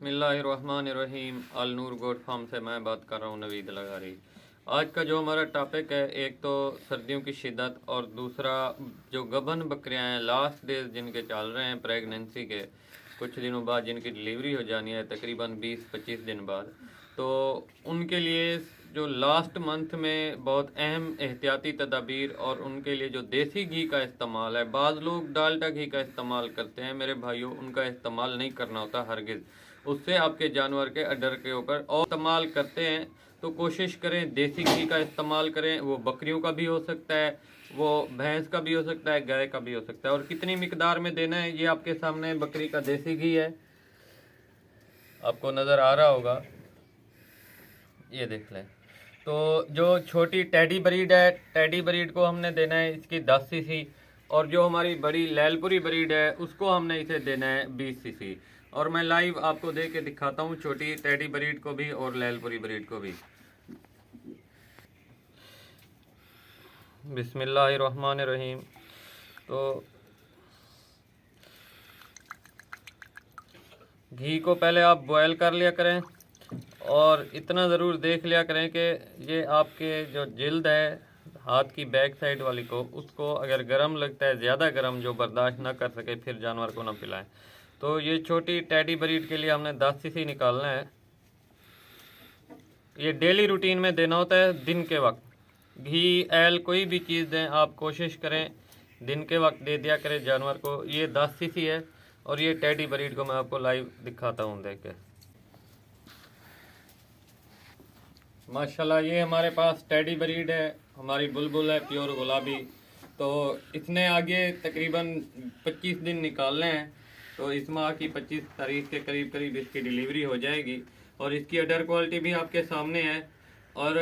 बिस्मिल्लाहिर्रहमानिर्रहीम। अल नूर goat farm से मैं बात कर रहा हूँ, नवीद लगारी। आज का जो हमारा टॉपिक है, एक तो सर्दियों की शिद्दत और दूसरा जो गबन बकरियाँ हैं, लास्ट डेज जिनके चल रहे हैं प्रेगनेंसी के, कुछ दिनों बाद जिनकी डिलीवरी हो जानी है, तकरीबन 20-25 दिन बाद, तो उनके लिए जो लास्ट मंथ में बहुत अहम एहतियाती तदाबीर और उनके लिए जो देसी घी का इस्तेमाल है। बाज़ लोग डालडा घी का इस्तेमाल करते हैं, मेरे भाइयों उनका इस्तेमाल नहीं करना होता हरगिज़। उससे आपके जानवर के अडर के ऊपर और इस्तेमाल करते हैं तो कोशिश करें देसी घी का इस्तेमाल करें। वो बकरियों का भी हो सकता है, वो भैंस का भी हो सकता है, गाय का भी हो सकता है। और कितनी मिकदार में देना है ये आपके सामने बकरी का देसी घी है, आपको नज़र आ रहा होगा, ये देख लें। तो जो छोटी टेडी ब्रीड है, टेडी ब्रीड को हमने देना है इसकी 10 सीसी, और जो हमारी बड़ी लैलपुरी ब्रीड है उसको हमने इसे देना है 20 सीसी। और मैं लाइव आपको दे के दिखाता हूँ छोटी टेडी ब्रीड को भी और लैलपुरी ब्रीड को भी। बिस्मिल्लाहिर्रहमानिर्रहीम। तो घी को पहले आप बॉयल कर लिया करें और इतना ज़रूर देख लिया करें कि ये आपके जो जिल्द है हाथ की बैक साइड वाली को, उसको अगर गर्म लगता है, ज़्यादा गर्म जो बर्दाश्त ना कर सके, फिर जानवर को ना पिलाएं। तो ये छोटी टेडी ब्रीड के लिए हमने 10 सीसी निकालना है। ये डेली रूटीन में देना होता है दिन के वक्त। घी एल कोई भी चीज़ दें आप कोशिश करें दिन के वक्त दे दिया करें जानवर को। ये 10 सीसी है और ये टेडी ब्रीड को मैं आपको लाइव दिखाता हूँ देख के। माशाल्लाह ये हमारे पास टेडी ब्रीड है, हमारी बुलबुल है प्योर गुलाबी। तो इसने आगे तकरीबन 25 दिन निकालने हैं, तो इस माह की 25 तारीख के करीब करीब इसकी डिलीवरी हो जाएगी। और इसकी अडर क्वालिटी भी आपके सामने है। और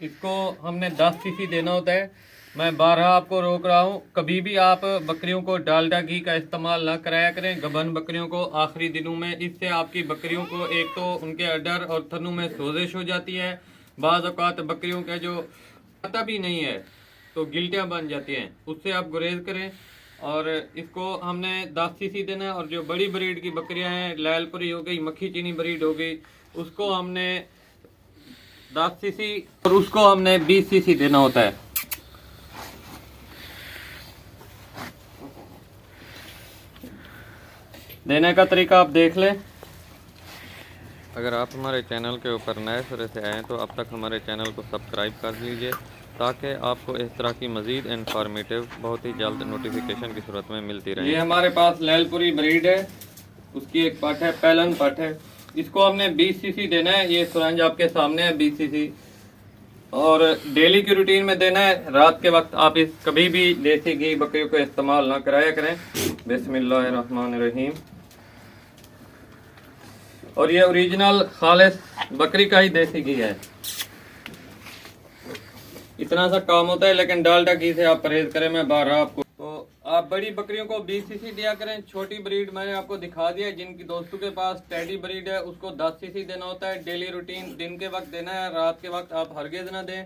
इसको हमने 10 सीसी देना होता है। मैं 12 आपको रोक रहा हूँ, कभी भी आप बकरियों को डालडा घी का इस्तेमाल ना कराया करें, गबन बकरियों को आखिरी दिनों में। इससे आपकी बकरियों को एक तो उनके अडर और थनों में सोजिश हो जाती है, बाज़ औक़ात बकरियों का जो पता भी नहीं है तो गिल्टियाँ बन जाती हैं, उससे आप गुरेज करें। और इसको हमने 10 सीसी देना है। और जो बड़ी ब्रीड की बकरियां हैं, लैलपुरी हो गई, मक्खी चीनी ब्रीड हो गई, उसको हमने 10 सीसी और उसको हमने 20 सीसी देना होता है। देने का तरीका आप देख लें। अगर आप हमारे चैनल के ऊपर नए सिरे से आए तो अब तक हमारे चैनल को सब्सक्राइब कर लीजिए, ताकि आपको इस तरह की मज़ीद इंफॉर्मेटिव बहुत ही जल्द नोटिफिकेशन की सूरत में मिलती रहे। ये हमारे पास लैलपुरी ब्रीड है, उसकी एक पट है, पैलन पट है। इसको हमने 20 सीसी देना है। ये सुरंज आपके सामने है 20 सीसी। और डेली की रूटीन में देना है। रात के वक्त आप इस कभी भी देसी घी बकरियों को इस्तेमाल ना कराया करें। बिस्मिल्लाहिर्रहमानिर्रहीम। और ये ओरिजिनल खालिस बकरी का ही देसी घी है। इतना सा काम होता है, लेकिन डालडा घी से आप परहेज करें। मैं 12 आपको, तो आप बड़ी बकरियों को 20 सीसी दिया करें। छोटी ब्रीड मैंने आपको दिखा दिया। जिनकी दोस्तों के पास टेडी ब्रीड है उसको 10 सीसी देना होता है। डेली रूटीन दिन के वक्त देना है, रात के वक्त आप हरगिज ना दें।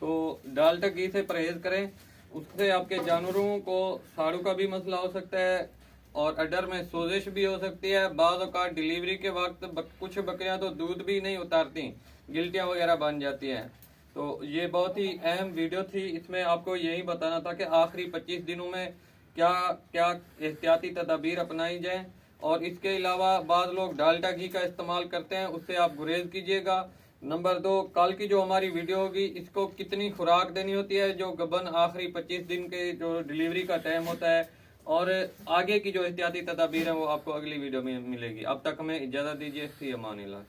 तो डालडा घी से परहेज करें, उससे आपके जानवरों को साड़ू का भी मसला हो सकता है और अडर में सोजिश भी हो सकती है। बाज़ औक़ात डिलीवरी के वक्त कुछ बकरियां तो दूध भी नहीं उतारती, गिल्टियां वगैरह बन जाती हैं। तो ये बहुत ही अहम वीडियो थी। इसमें आपको यही बताना था कि आखिरी 25 दिनों में क्या क्या एहतियाती तदाबीर अपनाई जाए। और इसके अलावा बाज़ लोग डालडा घी का इस्तेमाल करते हैं, उससे आप गुरेज कीजिएगा। नंबर 2, कल की जो हमारी वीडियो होगी, इसको कितनी खुराक देनी होती है जो गबन आखिरी 25 दिन के जो डिलीवरी का टाइम होता है, और आगे की जो एहतियाती तदाबीर है वो आपको अगली वीडियो में मिलेगी। अब तक हमें इजाज़त दीजिए। फ़ी अमानिल्लाह।